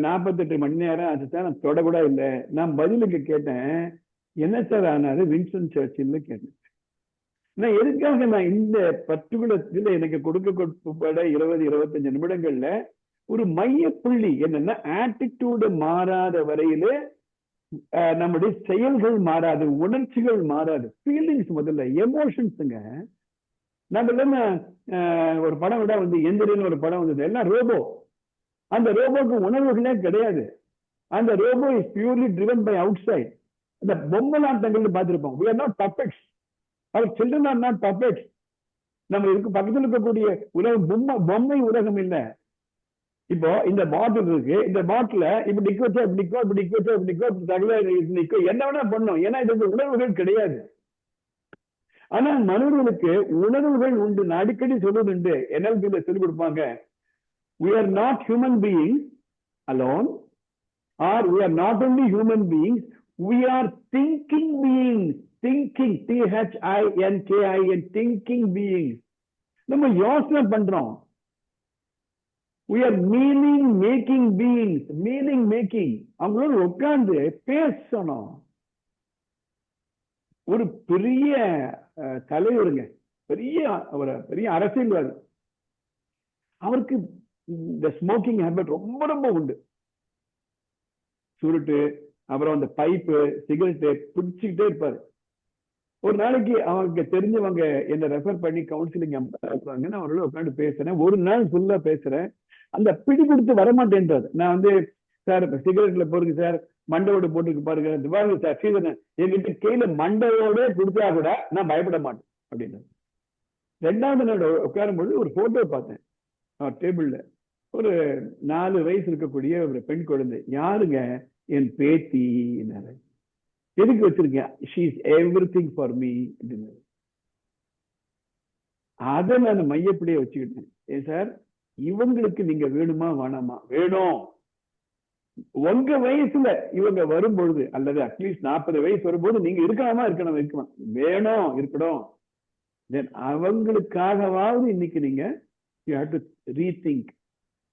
48 மணி நேரம் ஆச்சு சார், நான் தொட கூட இல்லை. நான் பதிலுக்கு கேட்டேன், என்ன சார் ஆனாரு? வின்ஸ்டன் சர்ச்சில் கேட்டேன். நான் எதுக்காக நான் இந்த பர்டிகுலர் இதுல எனக்கு கொடுக்கப்பட 20-25 நிமிடங்கள்ல ஒரு மைய புள்ளி என்னன்னா, ஆட்டிடியூடு மாறாத வரையில நம்முடைய செயல்கள் மாறாது, உணர்ச்சிகள் மாறாது. ஃபீலிங்ஸ் முதல்ல, எமோஷன்ஸுங்க. நம்ம ஒரு படம் விட எந்திரன்னு ஒரு படம் வந்தது, எல்லாம் ரோபோ. அந்த ரோபோக்கு உணர்வுகளே கிடையாது. அந்த robot is purely driven by outside. அந்த பொம்மை நாட்டங்கள் பார்த்திருப்போம். we are not puppets, our children are not puppets. நம்ம இதுக்கு பக்கத்தில் இருக்கக்கூடிய உலகம் பொம்மை உலகம் இல்லை. இப்போ இந்த பாட்டில் இருக்கு, இந்த பாட்டில இப்படி நிக்க வச்சா இப்படி நிக்கோ, இப்படி நிக்க வச்சா இப்படி நிக்கோ, தகவல நிக்கோ, என்ன வேணா பண்ணும். ஏன்னா இது உணர்வுகள் கிடையாது. ஆனா மனிதர்களுக்கு உணர்வுகள் உண்டு. நான் அடிக்கடி சொல்றது உண்டு, NLP சொல்லிக் கொடுப்பாங்க, we are not human beings alone, or we are not only human beings, we are thinking beings. Thinking, THINKIN, thinking beings. நம்ம யோசனை பண்றோம். we are meaning making beings. meaning making. அவங்களோட உட்கார்ந்து பேசணும். ஒரு பெரிய தலைவருங்க, பெரிய அரசியல்வாதி, அவருக்கு இந்த ஸ்மோக்கிங் ஹேபிட் ரொம்ப ரொம்ப உண்டு. சுருட்டு, அப்புறம் அந்த பைப்பு, சிகரெட்டு பிடிச்சுக்கிட்டே இருப்பாரு. ஒரு நாளைக்கு அவங்க தெரிஞ்சவங்க என்ன ரெஃபர் பண்ணி கவுன்சிலிங் நான் அவரோட உட்காந்து பேசுறேன். ஒரு நாள் ஃபுல்லா பேசுறேன். அந்த பிடி கொடுத்து வரமாட்டேன்றாரு. நான் சார் சிகரெட்ல போடுங்க சார், மண்டையோடு போட்டுக்கு பாருங்க சார், என்கிட்ட கையில மண்டையோட கொடுத்தா கூட நான் பயப்பட மாட்டேன் அப்படின்னு. 2வது நாள் உட்காரும்போது ஒரு போட்டோ பார்த்தேன் டேபிள்ல. ஒரு 4 வயசு இருக்கக்கூடிய ஒரு பெண் குழந்தை. யாருங்க? என் பேத்தி. எதுக்கு வச்சிருக்கேன்? she is everything for me அப்படின்னு. அதை நான் மையப்படியே வச்சுக்கிட்டேன். ஏன் சார், இவங்களுக்கு நீங்க வேணுமா வேணாமா? வேணும். உங்க வயசுல இவங்க வரும்பொழுது, அல்லது அட்லீஸ்ட் 40 வயசு வரும்போது நீங்க இருக்கணும் வேணும், இருக்கணும். தென் அவங்களுக்காகவாவது இன்னைக்கு நீங்க you have to rethink.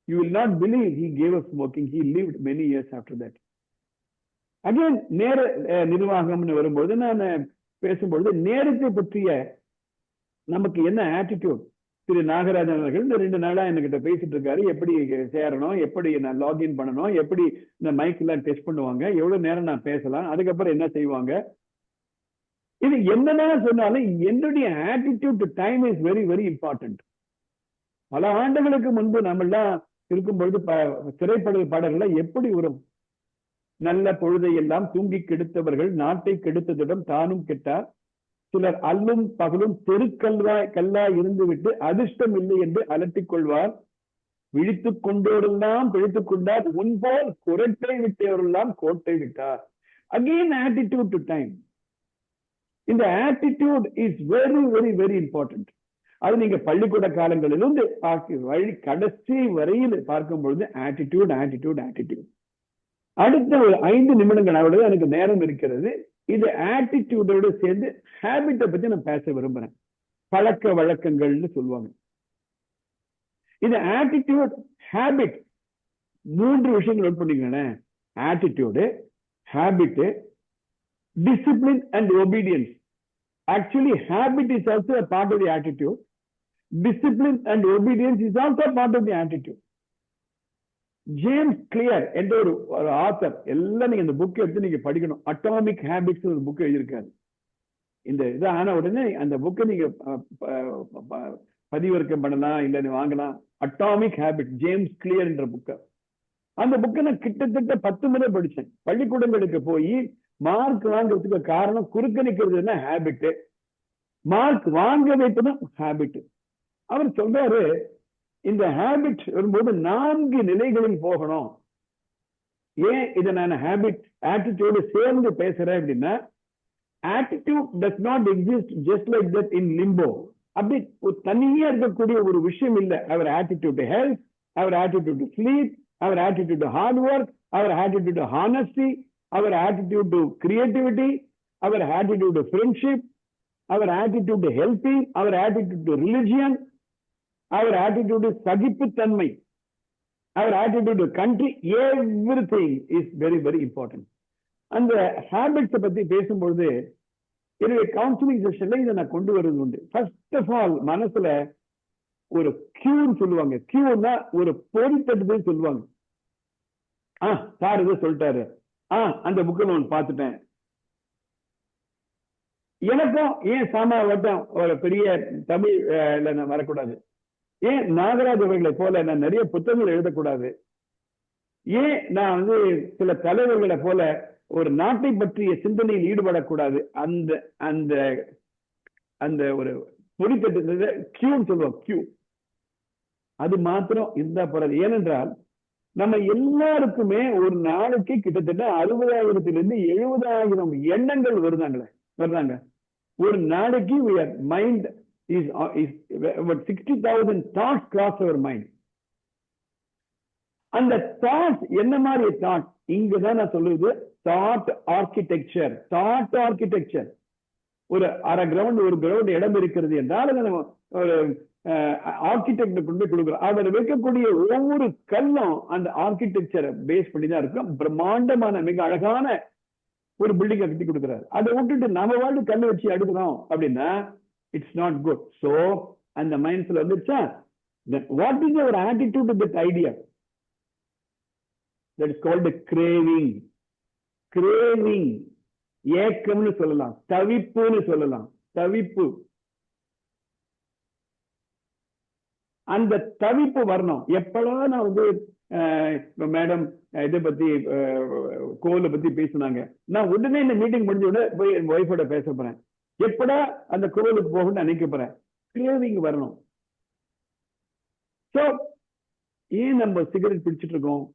You will not believe he gave up smoking. He lived many years after that. Again நேர நிர்வாகம்னு வரும்போது நான் பேசும்பொழுது, நேரத்தை பற்றிய நமக்கு என்ன ஆட்டிடியூட், திரு நாகராஜன் அவர்கள் இந்த 2 நாளா என்கிட்ட பேசிட்டு இருக்காரு. எப்படி சேரணும், எப்படி நான் லாகின் பண்ணணும், எப்படி இந்த மைக் எல்லாம் டெஸ்ட் பண்ணுவாங்க, எவ்வளவு நேரம் நான் பேசலாம், அதுக்கப்புறம் என்ன செய்வாங்க. இது என்னன்னா சொன்னாலும் என்னுடைய attitude to time is very very important. பல ஆண்டுகளுக்கு முன்பு நம்ம எல்லாம் இருக்கும்பொழுது திரைப்பட பாடல்களை எப்படி வரும், நல்ல பொழுதை எல்லாம் தூங்கி கெடுத்தவர்கள் நாட்டை கெடுத்ததிடம் தானும் கெட்டார், சிலர் அல்லும் பகலும் கல்லாய் இருந்துவிட்டு அதிர்ஷ்டம் இல்லை என்று அலட்டிக் கொள்வார், விழித்துக் கொண்டோரெல்லாம் பிழைத்துக் கொண்டார், முன்போல் குரட்டை விட்டவரெல்லாம் கோட்டை விட்டார். Again attitude to time. இந்த attitude is very very very important. அது நீங்க பள்ளிக்கூட காலங்களிலிருந்து கடைசி வரையில் பார்க்கும் பொழுது ஆட்டிடியூட் ஆட்டிடியூட் ஆட்டிடியூட். அடுத்த ஒரு 5 நிமிடங்கள் அவ்வளவு எனக்கு நேரம் இருக்கிறது. இது ஆட்டிடியூடோடு சேர்ந்து ஹேபிட்டை பத்தி நான் பேச விரும்புறேன். பழக்க வழக்கங்கள்னு சொல்லுவாங்க. இது ஆட்டிடியூட், ஹேபிட், 3 விஷயங்கள் நோட் பண்ணிக்கோங்களேன். Attitude, habit, discipline and obedience. Actually, habit is also a part of the attitude. Discipline and obedience is also a part of the attitude. James clear என்ற ஒரு ஆத்தர், எல்லாம் நீங்க இந்த புக் எடுத்து நீங்க படிக்கணும். அட்டாமிக் ஹேபிட்ஸ் ஒரு புக் எழுதியிருக்காரு. இந்த இது ஆன உடனே அந்த புக்கை நீங்க பதிவிறக்கம் பண்ணலாம், இல்ல வாங்கலாம். அட்டாமிக் ஹேபிட், ஜேம்ஸ் கிளியர் என்ற புக்கை. அந்த புக்கை நான் கிட்டத்தட்ட 10 முறை படிச்சேன். பள்ளிக்கூடங்களுக்கு போய் மார்க் வாங்குறதுக்கு காரணம் குறுக்க நிற்கிறது ஹேபிட், மார்க் வாங்க வைப்பதும் ஹேபிட். அவர் சொல்றாரு, இந்த ஹேபிட் வரும்போது 4 நிலைகளில் போகணும். ஏன் இதை நான் ஹேபிட் ஆட்டிடியூடு சேர்ந்து பேசுறேன் அப்படின்னா, attitude does not exist just like that in limbo. அப்படி ஒரு தனியா இருக்கக்கூடிய ஒரு விஷயம் இல்லை. Our attitude to health, our attitude to sleep, our attitude to hard work, our attitude to honesty, our attitude to creativity, our attitude to friendship, our attitude to helping, our attitude to religion, our attitude to sagiputtanmai, our attitude to country, everything is very very important. And the habits பத்தி பேசும்பொழுது என்னுடைய counselling செஷன்ல இதை நான் கொண்டு வருவது உண்டு. First of all மனசுல ஒரு கியூன்னு சொல்லுவாங்க. கியூன்னா ஒரு பொறித்தட்டுன்னு சொல்லுவாங்க. சார் இதை சொல்லிட்டாரு, அந்த புக்கை நான் பார்த்துட்டேன். எனக்கும் ஏன் சாமா வட்டம் ஒரு பெரிய தமிழ் நான் வரக்கூடாது? ஏன் நாகராஜ் அவர்களை போல நான் நிறைய புத்தகங்கள் எழுதக்கூடாது? ஏன் நான் சில தலைவர்களை போல ஒரு நாட்டை பற்றிய சிந்தனையில் ஈடுபடக்கூடாது? அந்த அந்த அந்த ஒரு பொறித்தட்டு கியூன்னு சொல்லுவோம், கியூ. அது மாத்திரம் இருந்தா போறது. ஏனென்றால் நம்ம எல்லாருக்குமே ஒரு நாளைக்கு கிட்டத்தட்ட 60,000 70,000 எண்ணங்கள் வருதாங்க. ஒரு நாளைக்கு mind is 60,000 thoughts cross our mind. அந்த தாட் என்ன மாதிரி தாட்? இங்கதான் நான் சொல்லுவது தாட் ஆர்கிடெக்சர். தாட் ஆர்கிடெக்சர் ஒரு அரை கிரவுண்ட், ஒரு கிரவுண்ட் இடம் இருக்கிறது என்றால் ஒரு ஆர்கிடெக்ட் கொண்டு கொடுக்குறோம். அவர் வைக்கக்கூடிய ஒவ்வொரு கல்லும் அந்த ஆர்கிடெக்சரை பேஸ் பண்ணி தான் இருக்கும். பிரம்மாண்டமான மிக அழகான ஒரு பில்டிங் கட்டி கொடுக்குறாரு. அதை விட்டுட்டு நம்ம வாழ்ந்து கல் வச்சு அடுக்கிறோம் அப்படின்னா இட்ஸ் நாட் குட். சோ அந்த மைண்ட்ஸ்ல வந்துச்சா, what is our attitude to that idea? That is called craving. Craving ஏக்கம்னு சொல்லலாம், தவிப்புன்னு சொல்லலாம். தவிப்பு, அந்த தவிப்பு வரணும். எப்பெல்லாம் நான் மேடம் இதை பத்தி கோவிலை பத்தி பேசினாங்க, நான் உடனே இந்த மீட்டிங் முடிஞ்ச உடனே போய் என் ஒய்ஃபோட பேச போறேன். எப்படா அந்த கோவிலுக்கு போகணும்னு நினைக்க போறேன். கிரேவிங் வரணும். சோ ஏன் நம்ம சிகரெட் பிடிச்சிட்டு இருக்கோம்?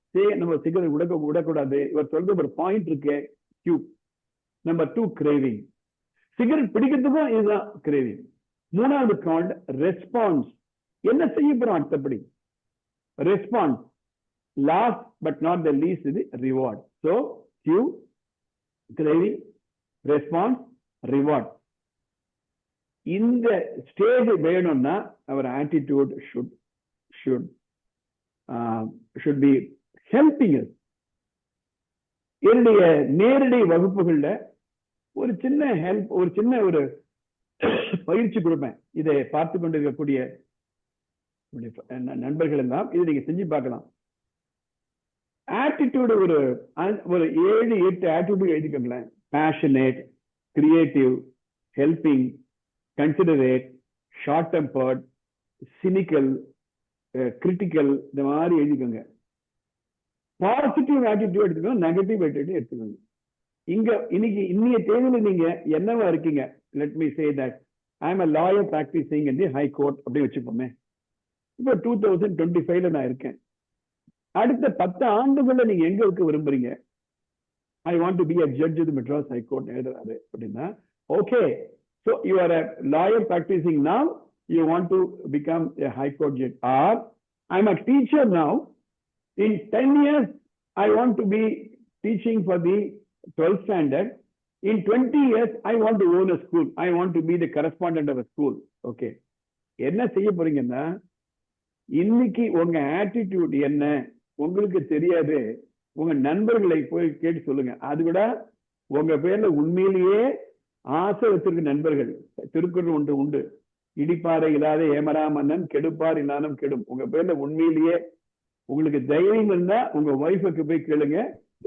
நம்ம சிகரெட் விடக்கூடாது. இவர் சொல்ற ஒரு பாயிண்ட் இருக்கு, கியூ. Number 2 craving. சிகரெட் பிடிக்கிறதுக்கும் இதுதான் கிரேவிங். 3வது கால்ட் ரெஸ்பான்ஸ். என்ன செய்ய போறோம் அடுத்தபடி? Response. Last but not the least இது reward. So cue, craving, response, reward. இந்த ஸ்டேஜ் வேணும்னா our attitude should be helping us. என்னுடைய நேரடி வகுப்புகள்ல ஒரு சின்ன ஹெல்ப், ஒரு சின்ன ஒரு பயிற்சி கொடுப்பேன். இதை பார்த்து கொண்டிருக்கக்கூடிய நண்பர்கள் எல்லாம் இது நீங்க செஞ்சு பார்க்கலாம். ஆட்டிடியூடு ஒரு 7-8 ஆட்டிடியூட் எழுதிக்கோங்களேன். Passionate, creative, helping, considerate, short tempered, cynical, critical, இந்த மாதிரி எழுதிக்கோங்க. பாசிட்டிவ் ஆட்டிடியூட் எடுத்துக்கோங்க, நெகட்டிவ் ஆட்டிடியூட் எடுத்துக்கோங்க. இன்னைய தேதியில நீங்க என்னவா இருக்கீங்க? Let me say that I am a lawyer practicing in the high court அப்படி வச்சுப்போமே. இப்போ 2025ல நான் இருக்கேன். அடுத்த 10 ஆண்டுகள்ல நீங்க எங்க இருக்க விரும்புறீங்க? I want to be a judge of the Madras High Court எழுதுறாரு அப்படின்னா, okay, so you are a lawyer practicing now, you want to become a high court judge, or I'm a teacher now, in 10 years I want to be teaching for the 12th standard, in 20 years I want to own a school, I want to be the correspondent of a school. Okay, என்ன செய்ய போறீங்கன்னா, இன்னைக்கு உங்க attitude என்ன உங்களுக்கு தெரியாது, உங்க நண்பர்களை போய் கேட்டு சொல்லுங்க. அது விட உங்க பேர்ல உண்மையிலேயே ஆசை வச்சிருக்க நண்பர்கள், திருக்குறள் ஒன்று உண்டு, இடிப்பாறை இல்லாத ஏமரா மன்னன் கெடுப்பார் இல்லாத கெடும். உங்க பேர்ல உண்மையிலேயே உங்களுக்கு தைரியம் இருந்தா உங்க ஒய்ஃபுக்கு போய் கேளுங்க,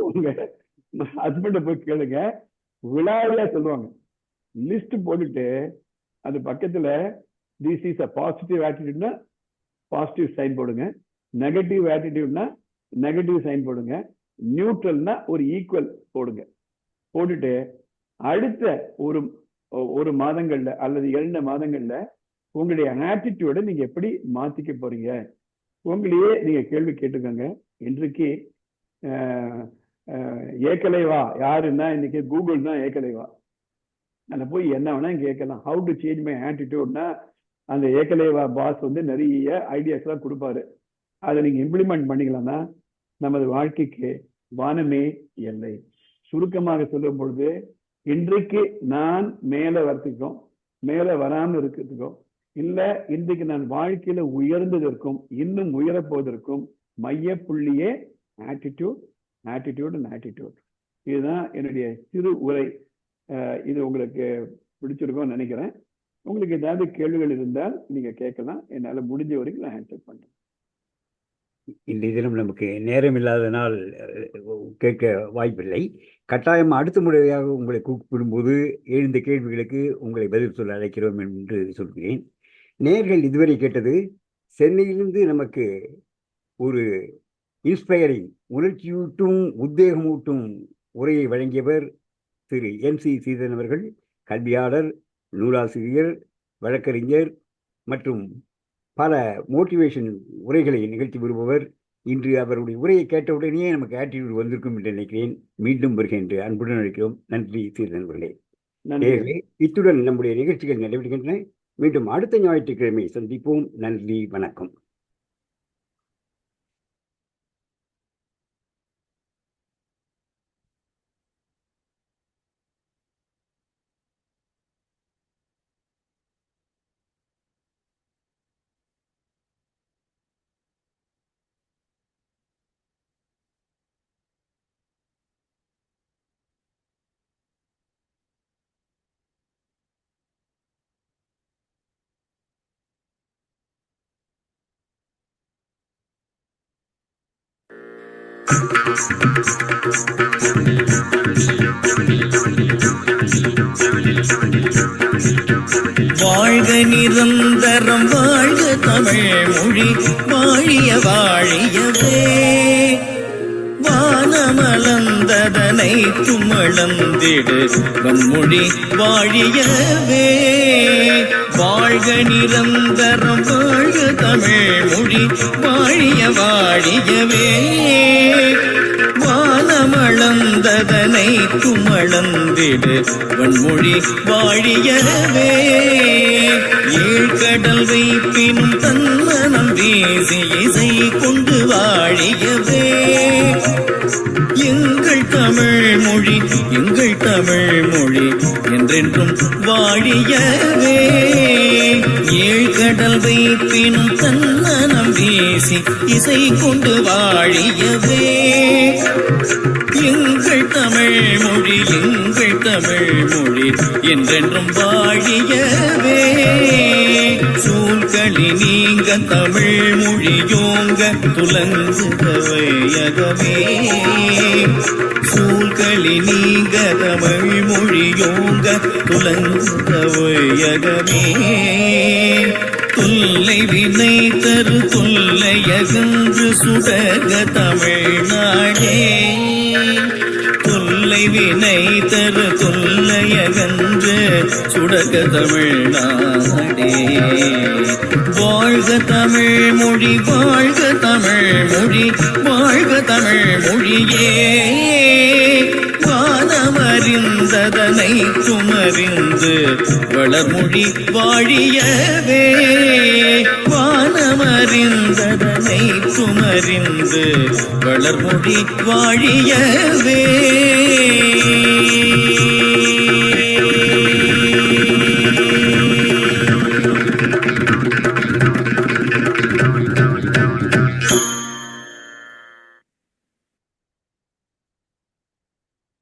உங்க ஹஸ்பண்ட போய் கேளுங்க, விழாவியா சொல்லுவாங்க. லிஸ்ட் போட்டுட்டு அது பக்கத்துல திஸ் இஸ் அ பாசிட்டிவ் ஆட்டிடியூட்னா பாசிட்டிவ் சைன் போடுங்க, நெகட்டிவ் ஆட்டிடியூட்னா நெகட்டிவ் சைன் போடுங்க, நியூட்ரல்னா ஒரு ஈக்குவல் போடுங்க. போட்டுட்டு அடுத்த ஒரு மாதங்கள்ல அல்லது 2 மாதங்கள்ல உங்களுடைய ஆட்டிடியூட நீங்க எப்படி மாத்திக்க போறீங்க உங்களையே நீங்க கேள்வி கேட்டுக்கோங்க. இன்றைக்கு ஏகலைவா யாருன்னா, இன்னைக்கு கூகுள் தான் ஏகலைவா. அதில் போய் என்ன வேணா கேட்கலாம். ஹவு டு சேஞ்ச் மை ஆட்டிடியூட்னா அந்த ஏகலைவா பாஸ் நிறைய ஐடியாஸ் எல்லாம் கொடுப்பாரு. அதை நீங்க இம்ப்ளிமெண்ட் பண்ணிக்கலாம்னா நமது வாழ்க்கைக்கு வானமே இல்லை. சுருக்கமாக சொல்லும் பொழுது, இன்றைக்கு நான் மேல வரத்துக்கும் மேல வராமல் இருக்கிறதுக்கும் இல்ல இன்றைக்கு நான் வாழ்க்கையில உயர்ந்ததற்கும் இன்னும் உயரப்போவதற்கும் மைய புள்ளியே ஆட்டிடியூட், ஆட்டிடியூட் அண்ட் ஆட்டிடியூட். இதுதான் என்னுடைய சிறு உரை. இது உங்களுக்கு பிடிச்சிருக்கும்னு நினைக்கிறேன். உங்களுக்கு ஏதாவது கேள்விகள் இருந்தால் நீங்க கேட்கலாம். என்னால முடிஞ்ச வரைக்கும் நான் ஆன்சர் பண்றேன். இந்த தினம் நமக்கு நேரம் இல்லாதனால் கேட்க வாய்ப்பில்லை. கட்டாயம் அடுத்த முறையாக உங்களை கூப்பிடும்போது எழுந்த கேள்விகளுக்கு உங்களை பதில் சொல்ல அழைக்கிறோம் என்று சொல்கிறேன். நேர்கள் இதுவரை கேட்டது சென்னையிலிருந்து நமக்கு ஒரு இன்ஸ்பைரிங், உணர்ச்சியூட்டும், உத்வேகமூட்டும் உரையை வழங்கியவர் திரு MC சீதன் அவர்கள். கல்வியாளர், நூலாசிரியர், வழக்கறிஞர் மற்றும் பல மோட்டிவேஷன் உரைகளை நிகழ்த்தி வருபவர். இன்று அவருடைய உரையை கேட்டவுடனே நமக்கு ஆட்டிடியூட் வந்திருக்கும் என்று நினைக்கிறேன். மீண்டும் வருக என்று அன்புடன் அழைக்கிறோம். நன்றி சீதன் அவர்களே. இத்துடன் நம்முடைய நிகழ்ச்சிகள் நடைபெறுகின்றன. மீண்டும் அடுத்த ஞாயிற்றுக்கிழமை சந்திப்போம். நன்றி, வணக்கம். வாழ்க நிரந்தரம், வாழ்க தமிழ் மொழி, வாழிய வாழியவே. வானமளந்ததனை துமளந்திடு வன்மொழி வாழியவே. வாழ்க நிரந்தரம், வாழ்க தமிழ் மொழி, வாழிய வாழியவே. வானமளந்ததனை துமளந்திடு வன்மொழி வாழியவே. ஏழ்கடல் வைப்பினும் தன்மனம் வீசி இசை கொண்டு வாழியவே. எங்கள் தமிழ் மொழி, எங்கள் தமிழ் மொழி என்றென்றும் வாழியவே. ஏழ்கடல் வைப்பினும் தன்மனம் வீசி இசை கொண்டு வாழியவே. எங்கள் தமிழ் மொழி, எங்கள் தமிழ் மொழி என்றென்றும் வாழியவே. சூழ்கடல் சூழ்களி நீங்க தமிழ் மொழியோங்க துலங்குக வையகமே. சூழ்களி நீங்க தமிழ் மொழியோங்க துலங்குக வையகமே. தொல்லை வினை தரு தொல்லையகன்று சுடக தமிழ்நாடே. தொல்லை வினை தரு தொல்லையகன்று சுடக தமிழ்நாடே. வாழ்க தமிழ் மொழி வாழ்க தமிழ் மொழி வாழ்க தமிழ் மொழியே. வானமறிந்ததனை துமறிந்து வளர்மொழி வாழியவே. வானமறிந்ததனை துமறிந்து வளர்மொழி வாழியவே.